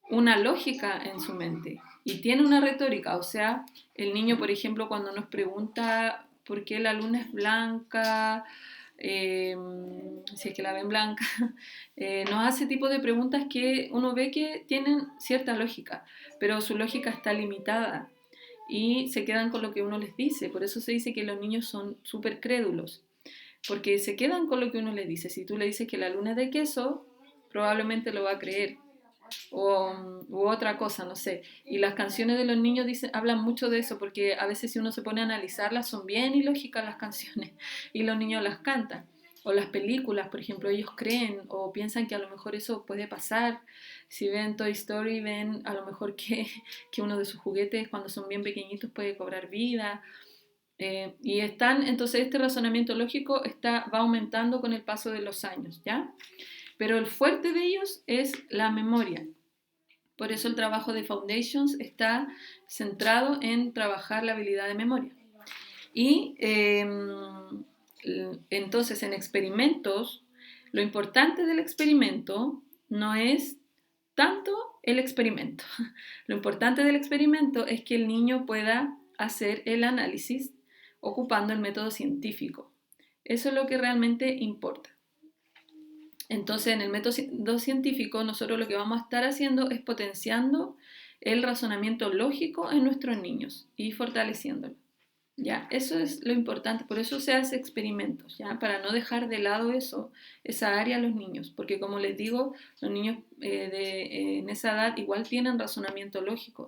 una lógica en su mente y tiene una retórica. O sea, el niño, por ejemplo, cuando nos pregunta por qué la luna es blanca, si es que la ven blanca, nos hace tipo de preguntas que uno ve que tienen cierta lógica, pero su lógica está limitada y se quedan con lo que uno les dice. Por eso se dice que los niños son súper crédulos, porque se quedan con lo que uno les dice. Si tú le dices que la luna es de queso, probablemente lo va a creer. U otra cosa, no sé. Y las canciones de los niños hablan mucho de eso, porque a veces si uno se pone a analizarlas son bien ilógicas las canciones y los niños las cantan. O las películas, por ejemplo, ellos creen o piensan que a lo mejor eso puede pasar. Si ven Toy Story, ven a lo mejor que uno de sus juguetes cuando son bien pequeñitos puede cobrar vida. Entonces este razonamiento lógico va aumentando con el paso de los años, ¿ya? Pero el fuerte de ellos es la memoria. Por eso el trabajo de Foundations está centrado en trabajar la habilidad de memoria. Y entonces en experimentos, lo importante del experimento no es tanto el experimento. Lo importante del experimento es que el niño pueda hacer el análisis ocupando el método científico. Eso es lo que realmente importa. Entonces, en el método científico, nosotros lo que vamos a estar haciendo es potenciando el razonamiento lógico en nuestros niños y fortaleciéndolo. ¿Ya? Eso es lo importante, por eso se hace experimentos, ¿ya? Para no dejar de lado esa área a los niños, porque como les digo, los niños en esa edad igual tienen razonamiento lógico.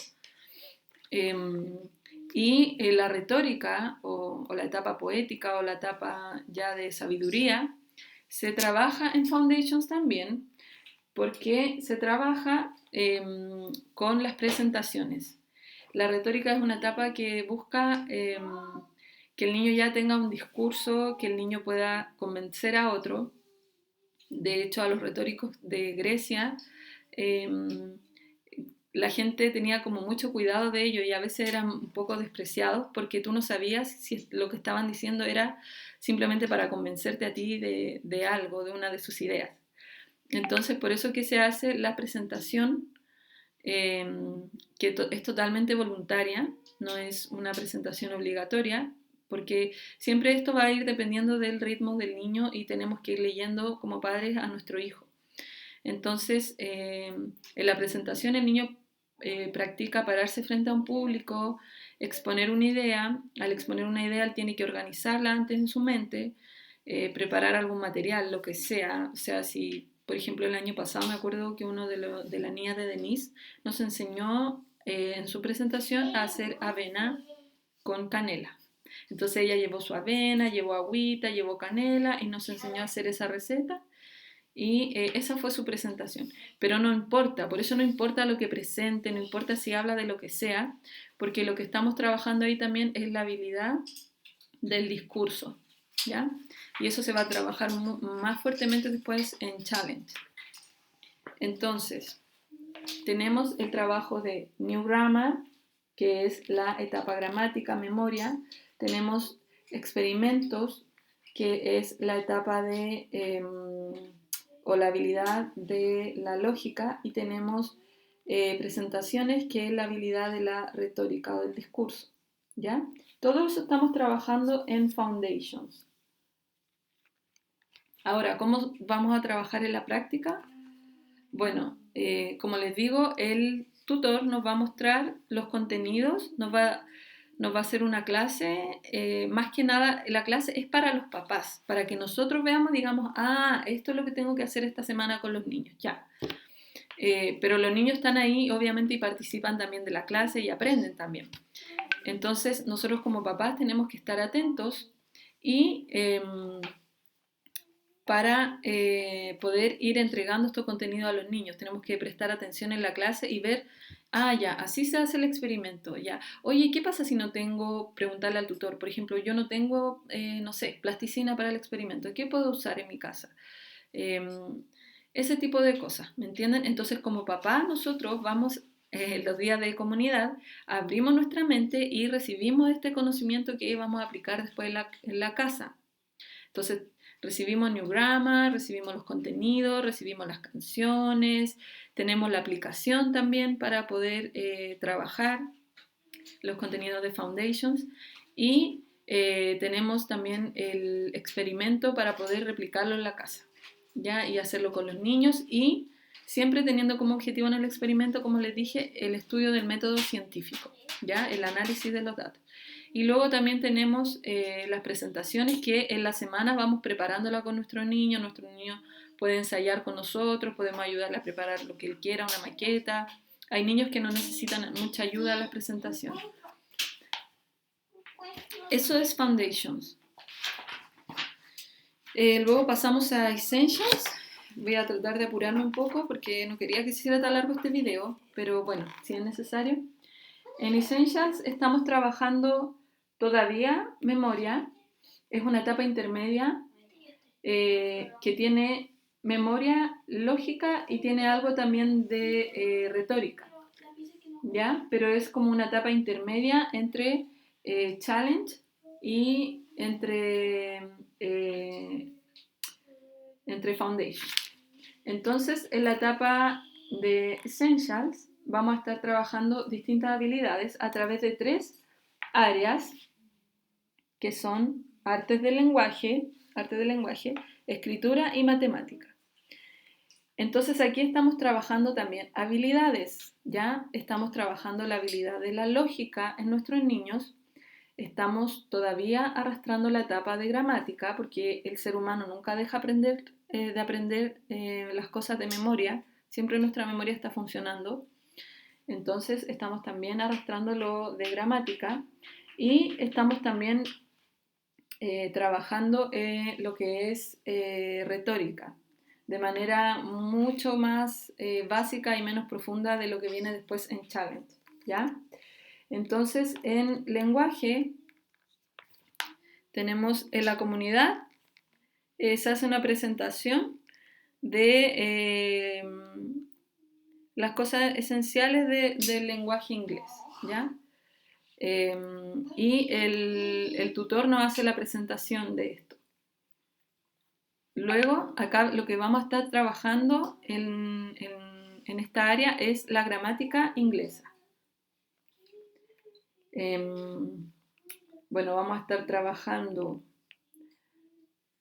Y la retórica o la etapa poética o la etapa ya de sabiduría se trabaja en Foundations también porque se trabaja con las presentaciones. La retórica es una etapa que busca que el niño ya tenga un discurso, que el niño pueda convencer a otro. De hecho, a los retóricos de Grecia, la gente tenía como mucho cuidado de ello y a veces eran un poco despreciados porque tú no sabías si lo que estaban diciendo era simplemente para convencerte a ti de algo, de una de sus ideas. Entonces, por eso que se hace la presentación, que es totalmente voluntaria, no es una presentación obligatoria, porque siempre esto va a ir dependiendo del ritmo del niño y tenemos que ir leyendo como padres a nuestro hijo. Entonces, en la presentación el niño practica pararse frente a un público, exponer una idea. Al exponer una idea, él tiene que organizarla antes en su mente, preparar algún material, lo que sea. O sea, si, por ejemplo, el año pasado me acuerdo que uno de la niña de Denise nos enseñó en su presentación a hacer avena con canela. Entonces ella llevó su avena, llevó agüita, llevó canela y nos enseñó a hacer esa receta. Y esa fue su presentación. Pero no importa, por eso no importa lo que presente, no importa si habla de lo que sea, porque lo que estamos trabajando ahí también es la habilidad del discurso, ¿ya? Y eso se va a trabajar más fuertemente después en Challenge. Entonces, tenemos el trabajo de New Grammar, que es la etapa gramática, memoria. Tenemos experimentos, que es la etapa de... o la habilidad de la lógica, y tenemos presentaciones, que es la habilidad de la retórica o del discurso, ¿ya? Todo eso estamos trabajando en Foundations. Ahora, ¿cómo vamos a trabajar en la práctica? Bueno, como les digo, el tutor nos va a mostrar los contenidos, nos va a hacer una clase, más que nada la clase es para los papás, para que nosotros veamos, digamos, esto es lo que tengo que hacer esta semana con los niños, ya. Pero los niños están ahí, obviamente, y participan también de la clase y aprenden también. Entonces, nosotros como papás tenemos que estar atentos y para poder ir entregando estos contenidos a los niños. Tenemos que prestar atención en la clase y ver, ya, así se hace el experimento, ya. Oye, ¿qué pasa si no tengo, preguntarle al tutor, por ejemplo, yo no tengo, no sé, plasticina para el experimento, ¿qué puedo usar en mi casa? Ese tipo de cosas, ¿me entienden? Entonces, como papá, nosotros vamos los días de comunidad, abrimos nuestra mente y recibimos este conocimiento que vamos a aplicar después en la casa. Entonces, recibimos New Grammar, recibimos los contenidos, recibimos las canciones, tenemos la aplicación también para poder trabajar los contenidos de Foundations y tenemos también el experimento para poder replicarlo en la casa, ¿ya? Y hacerlo con los niños y siempre teniendo como objetivo en el experimento, como les dije, el estudio del método científico, ¿ya? El análisis de los datos. Y luego también tenemos las presentaciones que en la semana vamos preparándola con nuestro niño puede ensayar con nosotros, podemos ayudarle a preparar lo que él quiera, una maqueta. Hay niños que no necesitan mucha ayuda a las presentaciones. Eso es Foundations. Luego pasamos a Essentials. Voy a tratar de apurarme un poco porque no quería que se hiciera tan largo este video, pero bueno, si es necesario. En Essentials estamos trabajando todavía memoria. Es una etapa intermedia que tiene memoria lógica y tiene algo también de retórica, ¿ya? Pero es como una etapa intermedia entre challenge y entre foundation. Entonces, en la etapa de Essentials vamos a estar trabajando distintas habilidades a través de 3 áreas que son arte del lenguaje, escritura y matemática. Entonces aquí estamos trabajando también habilidades, ya estamos trabajando la habilidad de la lógica en nuestros niños, estamos todavía arrastrando la etapa de gramática porque el ser humano nunca deja de aprender las cosas de memoria, siempre nuestra memoria está funcionando, entonces estamos también arrastrando lo de gramática y estamos también trabajando lo que es retórica de manera mucho más básica y menos profunda de lo que viene después en Challenge, ¿ya? Entonces, en lenguaje tenemos en la comunidad, se hace una presentación de las cosas esenciales del lenguaje inglés, ¿ya? Y el tutor nos hace la presentación de esto. Luego, acá lo que vamos a estar trabajando en esta área es la gramática inglesa. Bueno, vamos a estar trabajando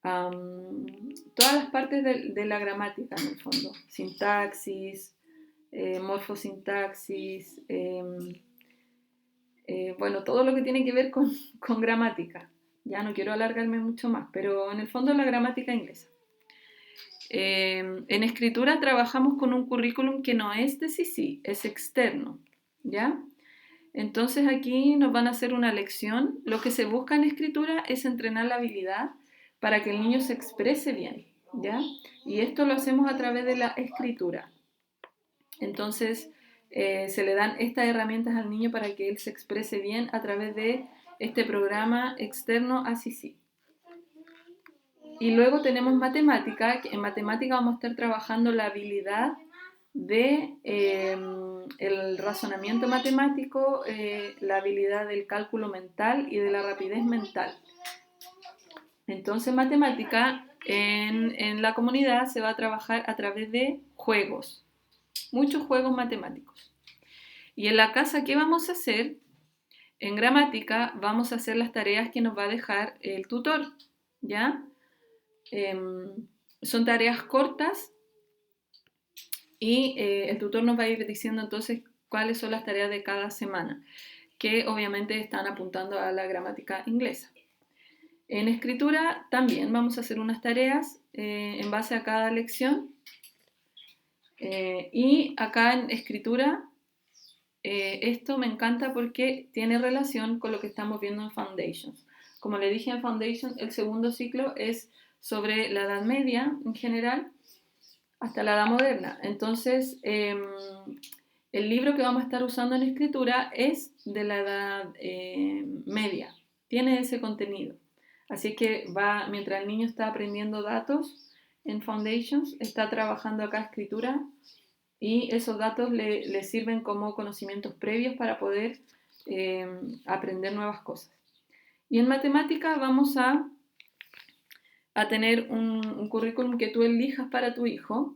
todas las partes de la gramática, en el fondo. Sintaxis, morfosintaxis, bueno, todo lo que tiene que ver con gramática. Ya no quiero alargarme mucho más, pero en el fondo la gramática inglesa. En escritura trabajamos con un currículum que no es de CC, es externo, ¿ya? Entonces aquí nos van a hacer una lección. Lo que se busca en escritura es entrenar la habilidad para que el niño se exprese bien, ¿ya? Y esto lo hacemos a través de la escritura. Entonces se le dan estas herramientas al niño para que él se exprese bien a través de este programa externo a CC. Y luego tenemos matemática, que en matemática vamos a estar trabajando la habilidad de el razonamiento matemático, la habilidad del cálculo mental y de la rapidez mental. Entonces matemática en la comunidad se va a trabajar a través de juegos, muchos juegos matemáticos. Y en la casa, ¿qué vamos a hacer? En gramática vamos a hacer las tareas que nos va a dejar el tutor, ¿ya? Son tareas cortas y el tutor nos va a ir diciendo entonces cuáles son las tareas de cada semana, que obviamente están apuntando a la gramática inglesa. En escritura también vamos a hacer unas tareas en base a cada lección. Y acá en escritura, esto me encanta porque tiene relación con lo que estamos viendo en Foundations. Como le dije en Foundations, el segundo ciclo es sobre la Edad Media en general hasta la Edad Moderna. Entonces, el libro que vamos a estar usando en escritura es de la Edad Media. Tiene ese contenido. Así que va, mientras el niño está aprendiendo datos en Foundations, está trabajando acá escritura y esos datos le sirven como conocimientos previos para poder aprender nuevas cosas. Y en matemática vamos a tener un currículum que tú elijas para tu hijo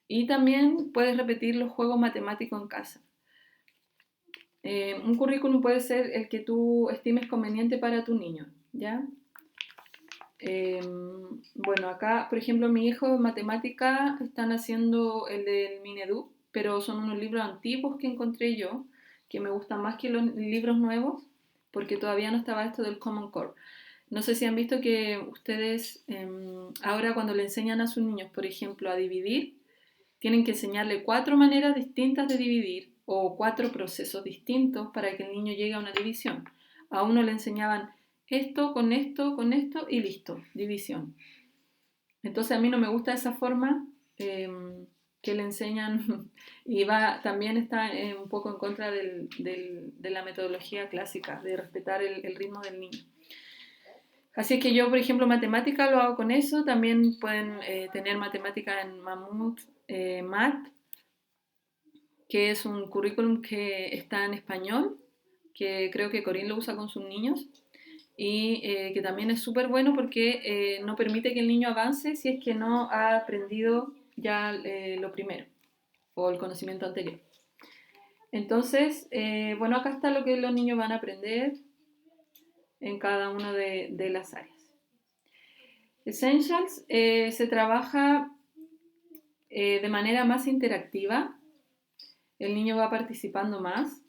y también puedes repetir los juegos matemáticos en casa. Un currículum puede ser el que tú estimes conveniente para tu niño, ¿ya? Bueno, acá, por ejemplo, mi hijo en matemática están haciendo el del Minedu, pero son unos libros antiguos que encontré yo, que me gustan más que los libros nuevos, porque todavía no estaba esto del Common Core. No sé si han visto que ustedes ahora cuando le enseñan a sus niños, por ejemplo, a dividir, tienen que enseñarle 4 maneras distintas de dividir o 4 procesos distintos para que el niño llegue a una división. A uno le enseñaban esto con esto y listo, división. Entonces a mí no me gusta esa forma que le enseñan y también está un poco en contra de la metodología clásica, de respetar el ritmo del niño. Así que yo, por ejemplo, matemática lo hago con eso. También pueden tener matemática en Mammut Math, que es un currículum que está en español, que creo que Corinne lo usa con sus niños y que también es súper bueno porque no permite que el niño avance si es que no ha aprendido ya lo primero o el conocimiento anterior. Entonces, bueno, acá está lo que los niños van a aprender en cada una de las áreas. Essentials se trabaja de manera más interactiva, el niño va participando más.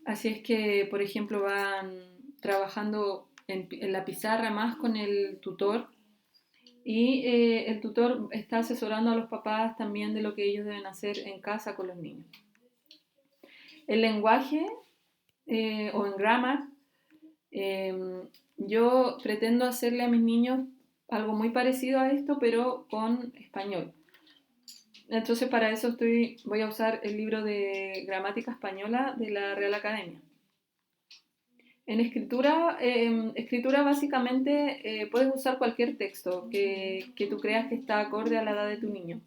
Así es que, por ejemplo, van trabajando en la pizarra más con el tutor y el tutor está asesorando a los papás también de lo que ellos deben hacer en casa con los niños. El lenguaje o en grammar, yo pretendo hacerle a mis niños algo muy parecido a esto, pero con español. Entonces para eso voy a usar el libro de gramática española de la Real Academia. En escritura, básicamente puedes usar cualquier texto que tú creas que está acorde a la edad de tu niño.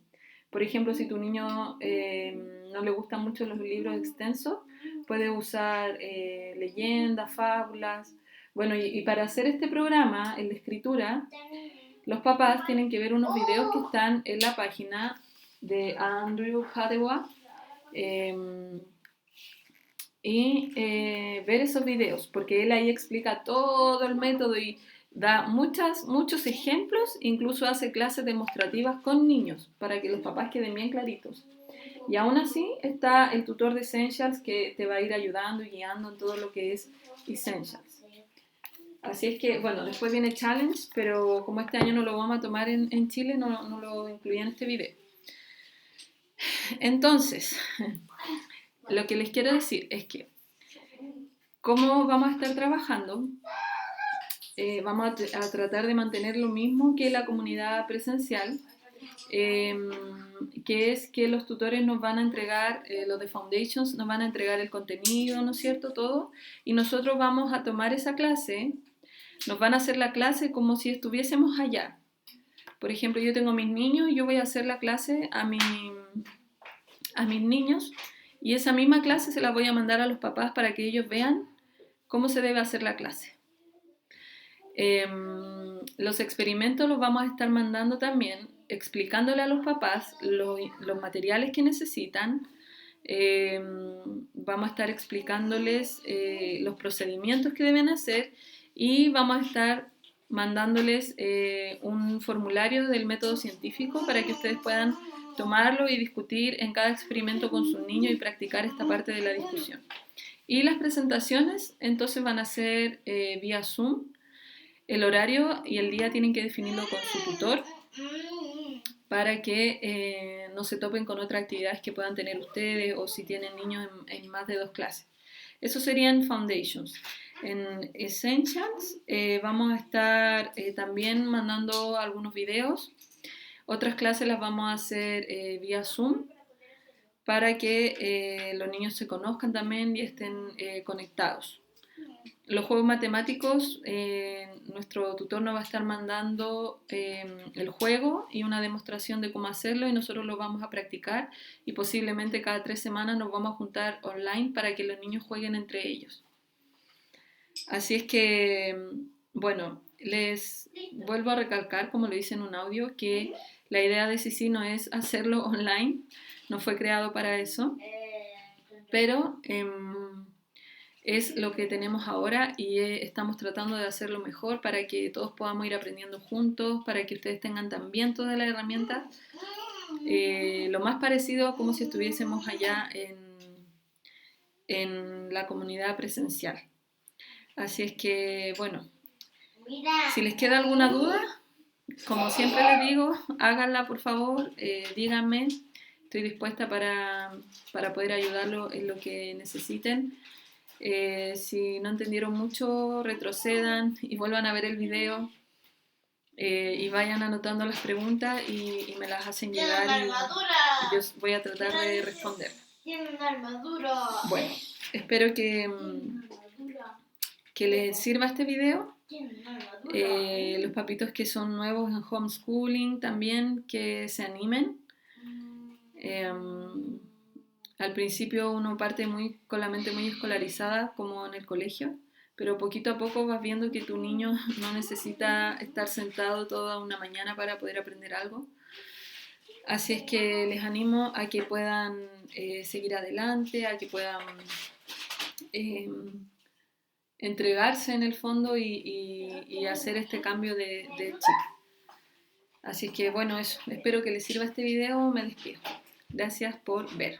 Por ejemplo, si tu niño no le gustan mucho los libros extensos, puedes usar leyendas, fábulas. Bueno, y para hacer este programa, el de escritura, los papás tienen que ver unos videos que están en la página de Andrew Hadewa y ver esos videos, porque él ahí explica todo el método y da muchos ejemplos, incluso hace clases demostrativas con niños para que los papás queden bien claritos. Y aún así está el tutor de Essentials que te va a ir ayudando y guiando en todo lo que es Essentials. Así es que, bueno, después viene Challenge, pero como este año no lo vamos a tomar en Chile, no lo incluí en este video. Entonces, lo que les quiero decir es que, ¿cómo vamos a estar trabajando? Vamos a tratar de mantener lo mismo que la comunidad presencial, que es que los tutores nos van a entregar, los de Foundations nos van a entregar el contenido, ¿no es cierto? Todo, y nosotros vamos a tomar esa clase, nos van a hacer la clase como si estuviésemos allá. Por ejemplo, yo tengo mis niños y yo voy a hacer la clase a mis niños y esa misma clase se la voy a mandar a los papás para que ellos vean cómo se debe hacer la clase. Los experimentos los vamos a estar mandando también, explicándole a los papás los materiales que necesitan. Vamos a estar explicándoles los procedimientos que deben hacer y vamos a estar mandándoles un formulario del método científico para que ustedes puedan tomarlo y discutir en cada experimento con su niño y practicar esta parte de la discusión. Y las presentaciones entonces van a ser vía Zoom. El horario y el día tienen que definirlo con su tutor para que no se topen con otras actividades que puedan tener ustedes o si tienen niños en más de 2 clases. Eso serían Foundations. En Essentials vamos a estar también mandando algunos videos. Otras clases las vamos a hacer vía Zoom para que los niños se conozcan también y estén conectados. Los juegos matemáticos, nuestro tutor nos va a estar mandando el juego y una demostración de cómo hacerlo y nosotros lo vamos a practicar y posiblemente cada 3 semanas nos vamos a juntar online para que los niños jueguen entre ellos. Así es que, bueno, les vuelvo a recalcar, como lo hice en un audio, que la idea de Sisi no es hacerlo online, no fue creado para eso, pero es lo que tenemos ahora y estamos tratando de hacerlo mejor para que todos podamos ir aprendiendo juntos, para que ustedes tengan también todas las herramientas, lo más parecido a como si estuviésemos allá en la comunidad presencial. Así es que, bueno, si les queda alguna duda, como siempre les digo, háganla por favor, díganme, estoy dispuesta para poder ayudarlo en lo que necesiten. Si no entendieron mucho, retrocedan y vuelvan a ver el video y vayan anotando las preguntas y me las hacen llegar y yo voy a tratar de responder. Tiene una armadura. Bueno, espero que les sirva este video. Los papitos que son nuevos en homeschooling también que se animen. Al principio uno parte con la mente muy escolarizada como en el colegio, pero poquito a poco vas viendo que tu niño no necesita estar sentado toda una mañana para poder aprender algo. Así es que les animo a que puedan seguir adelante, a que puedan entregarse en el fondo y hacer este cambio de chip. Así que bueno, eso. Espero que les sirva este video. Me despido. Gracias por ver.